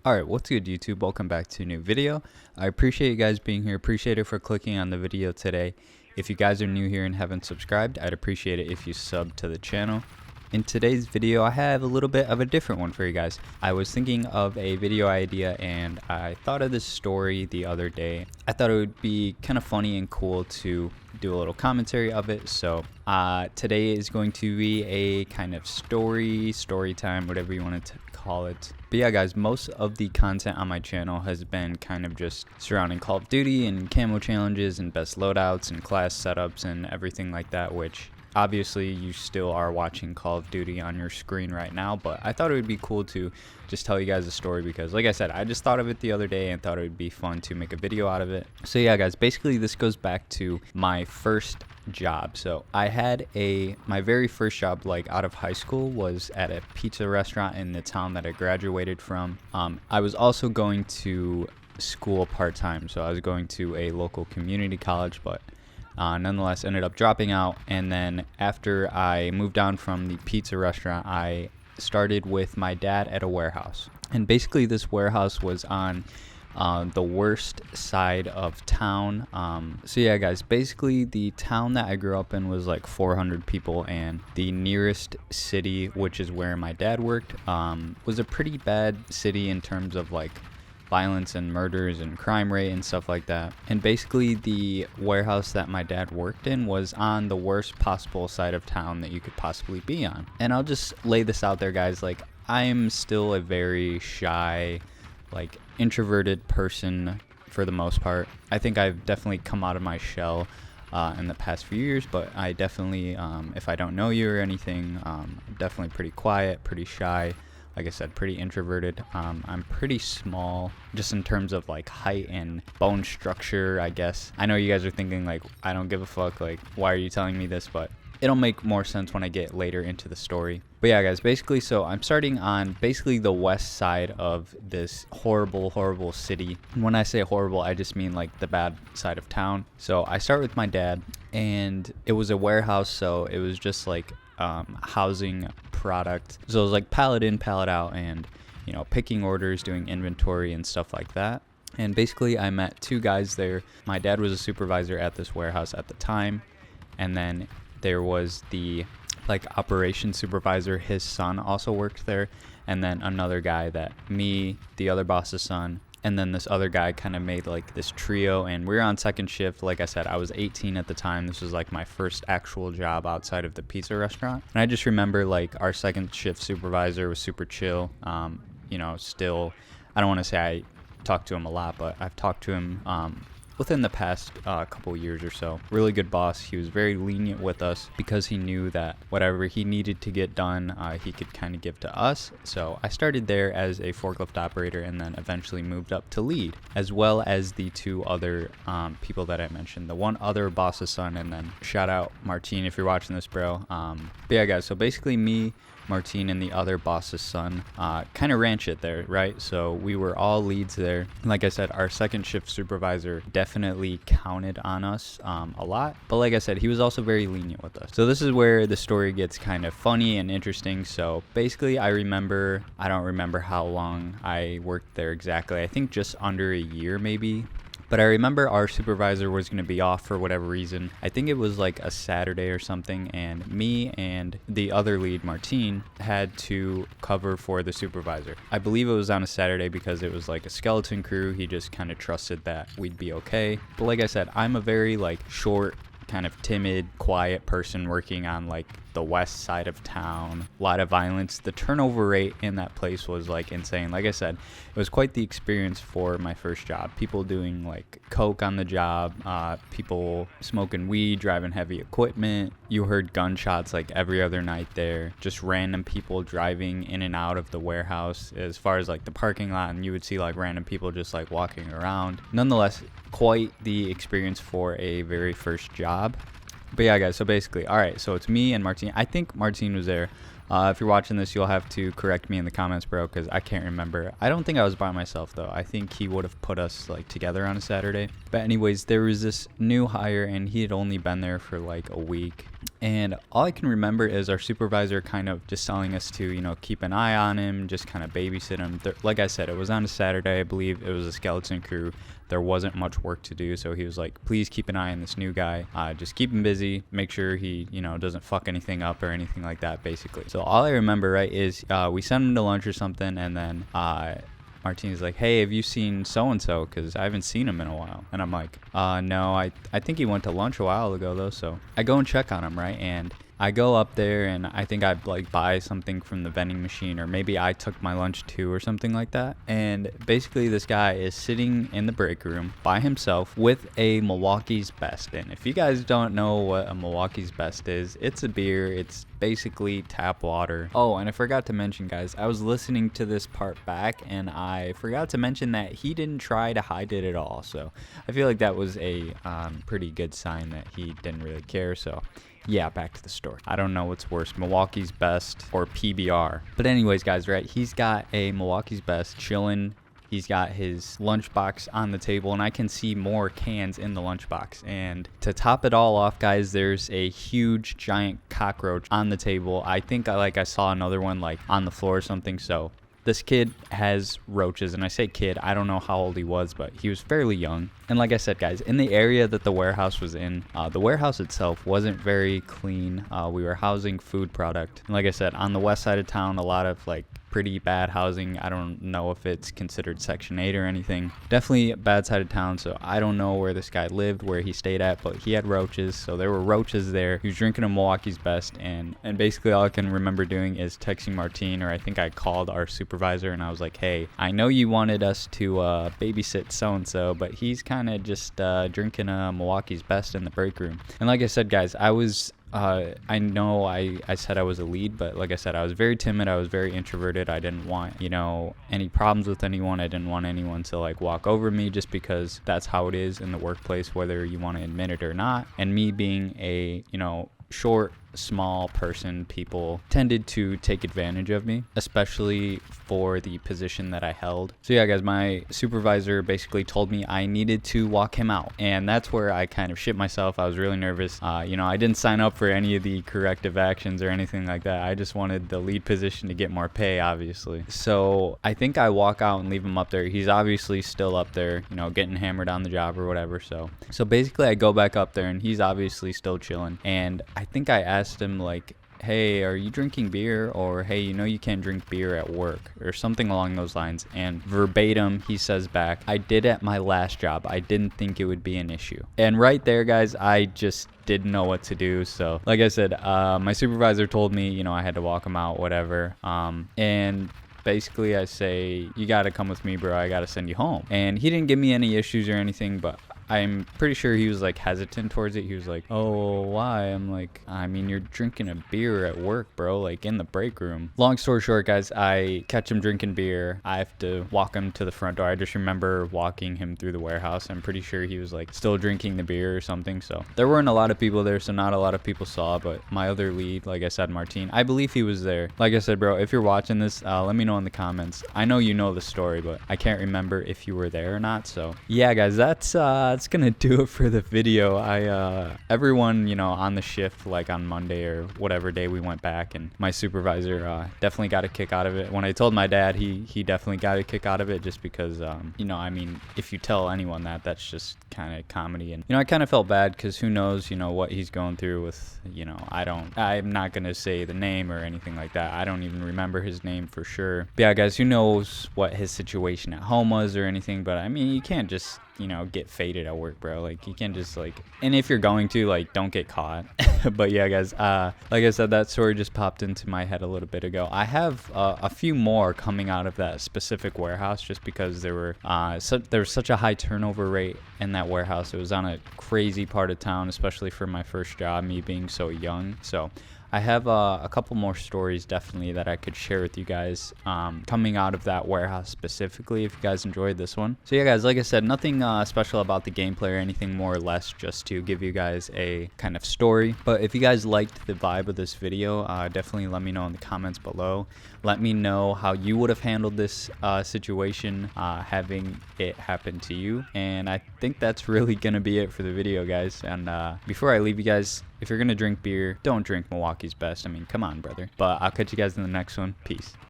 Alright, what's good YouTube? Welcome back to a new video. I appreciate you guys being here. Appreciate it for clicking on the video today. If you guys are new here and haven't subscribed, I'd appreciate it if you sub to the channel. In today's video, I have a little bit of a different one for you guys. I was thinking of a video idea and I thought of this story the other day. I thought it would be kind of funny and cool to do a little commentary of it. So today is going to be a kind of story time, whatever you want to call it. But yeah guys, most of the content on my channel has been kind of just surrounding Call of Duty and camo challenges and best loadouts and class setups and everything like that, which obviously you still are watching Call of Duty on your screen right now, but I thought it would be cool to just tell you guys a story because like I said, I just thought of it the other day and thought it would be fun to make a video out of it. So yeah guys, basically this goes back to my first job. So I had my very first job like out of high school was at a pizza restaurant in the town that I graduated from. I was also going to school part-time, so I was going to a local community college, but nonetheless ended up dropping out. And then after I moved on from the pizza restaurant, I started with my dad at a warehouse, and basically this warehouse was on the worst side of town. So yeah guys, basically the town that I grew up in was like 400 people, and the nearest city, which is where my dad worked, was a pretty bad city in terms of like violence and murders and crime rate and stuff like that. And basically the warehouse that my dad worked in was on the worst possible side of town that you could possibly be on. And I'll just lay this out there guys, like I am still a very shy, like introverted person for the most part. I think I've definitely come out of my shell in the past few years, but I definitely if I don't know you or anything, definitely pretty quiet, pretty shy. Like I said, pretty introverted. I'm pretty small just in terms of like height and bone structure, I guess. I know you guys are thinking like, I don't give a fuck, like why are you telling me this? But it'll make more sense when I get later into the story. But yeah guys, basically, so I'm starting on basically the west side of this horrible city. And when I say horrible, I just mean like the bad side of town. So I start with my dad, and it was a warehouse, so it was just like housing product. So it was like pallet in, pallet out, and you know, picking orders, doing inventory and stuff like that. And basically I met two guys there. My dad was a supervisor at this warehouse at the time, and then there was the like operations supervisor, his son also worked there, and then another guy that me, the other boss's son, and then this other guy kind of made like this trio. And we were on second shift. Like I said, I was 18 at the time. This was like my first actual job outside of the pizza restaurant. And I just remember like our second shift supervisor was super chill. You know, still, I don't want to say I talked to him a lot, but I've talked to him within the past couple years or so. Really good boss. He was very lenient with us because he knew that whatever he needed to get done, he could kind of give to us. So I started there as a forklift operator and then eventually moved up to lead, as well as the two other people that I mentioned, the one other boss's son, and then shout out Martine if you're watching this, bro. But yeah guys, so basically me, Martine, and the other boss's son kind of ran shit there, right? So we were all leads there. Like I said, our second shift supervisor definitely counted on us a lot, but like I said, he was also very lenient with us. So this is where the story gets kind of funny and interesting. So basically I don't remember how long I worked there exactly. I think just under a year maybe. But I remember our supervisor was going to be off for whatever reason. I think it was like a Saturday or something, and me and the other lead, Martine, had to cover for the supervisor. I believe it was on a Saturday because it was like a skeleton crew. He just kind of trusted that we'd be okay. But like I said, I'm a very like short, kind of timid, quiet person working on like the west side of town. A lot of violence. The turnover rate in that place was like insane. Like I said, it was quite the experience for my first job. People doing like coke on the job, people smoking weed, driving heavy equipment. You heard gunshots like every other night there. Just random people driving in and out of the warehouse as far as like the parking lot, and you would see like random people just like walking around. Nonetheless, quite the experience for a very first job. But yeah guys, so basically, all right, so it's me and Martine. I think Martine was there. If you're watching this, you'll have to correct me in the comments, bro, because I can't remember. I don't think I was by myself though. I think he would have put us like together on a Saturday. But anyways, there was this new hire and he had only been there for like a week, And all I can remember is our supervisor kind of just telling us to, you know, keep an eye on him, just kind of babysit him. Like I said, it was on a Saturday, I believe. It was a skeleton crew. There wasn't much work to do, so he was like, please keep an eye on this new guy. Just keep him busy. Make sure he, you know, doesn't fuck anything up or anything like that, basically. So all I remember, right, is we sent him to lunch or something, and then Martine's like, hey, have you seen so-and-so? Because I haven't seen him in a while. And I'm like, no, I think he went to lunch a while ago, though. So I go and check on him, right? And I go up there, and I think I like buy something from the vending machine, or maybe I took my lunch too or something like that. And basically this guy is sitting in the break room by himself with a Milwaukee's Best in. If you guys don't know what a Milwaukee's Best is, it's a beer. It's basically tap water. Oh, and I forgot to mention, guys, I was listening to this part back, and I forgot to mention that he didn't try to hide it at all. So I feel like that was a pretty good sign that he didn't really care. So yeah, back to the story. I don't know what's worse, Milwaukee's Best or PBR. But anyways, guys, right, he's got a Milwaukee's Best chilling. He's got his lunchbox on the table, and I can see more cans in the lunchbox. And to top it all off, guys, there's a huge, giant cockroach on the table. I think I saw another one like on the floor or something. So this kid has roaches, and I say kid, I don't know how old he was, but he was fairly young. And like I said, guys, in the area that the warehouse was in, the warehouse itself wasn't very clean. We were housing food product. And like I said, on the west side of town, a lot of like pretty bad housing. I don't know if it's considered Section 8 or anything. Definitely a bad side of town, so I don't know where this guy lived, where he stayed at, but he had roaches, so there were roaches there. He was drinking a Milwaukee's Best, and basically all I can remember doing is texting Martine, or I think I called our supervisor, and I was like, hey, I know you wanted us to babysit so-and-so, but he's kind of just drinking a Milwaukee's Best in the break room. And like I said, guys, I know I said I was a lead, but like I said, I was very timid. I was very introverted. I didn't want, you know, any problems with anyone. I didn't want anyone to like walk over me, just because that's how it is in the workplace, whether you want to admit it or not. And me being a, you know, short, small person, people tended to take advantage of me, especially for the position that I held. So yeah, guys, my supervisor basically told me I needed to walk him out, and that's where I kind of shit myself. I was really nervous. You know, I didn't sign up for any of the corrective actions or anything like that. I just wanted the lead position to get more pay, obviously. So I think I walk out and leave him up there. He's obviously still up there, you know, getting hammered on the job or whatever. So basically I go back up there, and he's obviously still chilling, and I think I asked him like, hey, are you drinking beer? Or hey, you know you can't drink beer at work, or something along those lines. And verbatim he says back, I did at my last job. I didn't think it would be an issue. And right there, guys, I just didn't know what to do. So like I said, my supervisor told me, you know, I had to walk him out, whatever. And basically I say, you gotta come with me, bro. I gotta send you home. And he didn't give me any issues or anything, but I'm pretty sure he was like hesitant towards it. He was like, oh, why? I'm like, I mean, you're drinking a beer at work, bro, like in the break room. Long story short, guys, I catch him drinking beer. I have to walk him to the front door. I just remember walking him through the warehouse. I'm pretty sure he was like still drinking the beer or something. So there weren't a lot of people there, so not a lot of people saw, but my other lead, like I said, Martine, I believe he was there. Like I said, bro, if you're watching this, let me know in the comments. I know you know the story, but I can't remember if you were there or not. So yeah, guys, that's gonna do it for the video. Everyone, you know, on the shift, like on Monday or whatever day we went back, and my supervisor definitely got a kick out of it. When I told my dad, he definitely got a kick out of it, just because you know, I mean, if you tell anyone that's just kind of comedy. And you know, I kind of felt bad, because who knows, you know, what he's going through with, you know, I'm not gonna say the name or anything like that. I don't even remember his name for sure. But yeah, guys, who knows what his situation at home was or anything, but I mean, you can't just, you know, get faded at work, bro. Like, you can't just like, and if you're going to, like, don't get caught. But yeah, guys, like I said, that story just popped into my head a little bit ago. I have a few more coming out of that specific warehouse, just because there was such a high turnover rate in that warehouse. It was on a crazy part of town, especially for my first job, me being so young. So I have a couple more stories definitely that I could share with you guys coming out of that warehouse specifically, if you guys enjoyed this one. So yeah, guys, like I said, nothing special about the gameplay or anything, more or less just to give you guys a kind of story. But if you guys liked the vibe of this video, definitely let me know in the comments below. Let me know how you would have handled this situation, having it happen to you. And I think that's really gonna be it for the video, guys. And before I leave you guys, If you're gonna drink beer, don't drink Milwaukee's Best. I mean, come on, brother. But I'll catch you guys in the next one. Peace.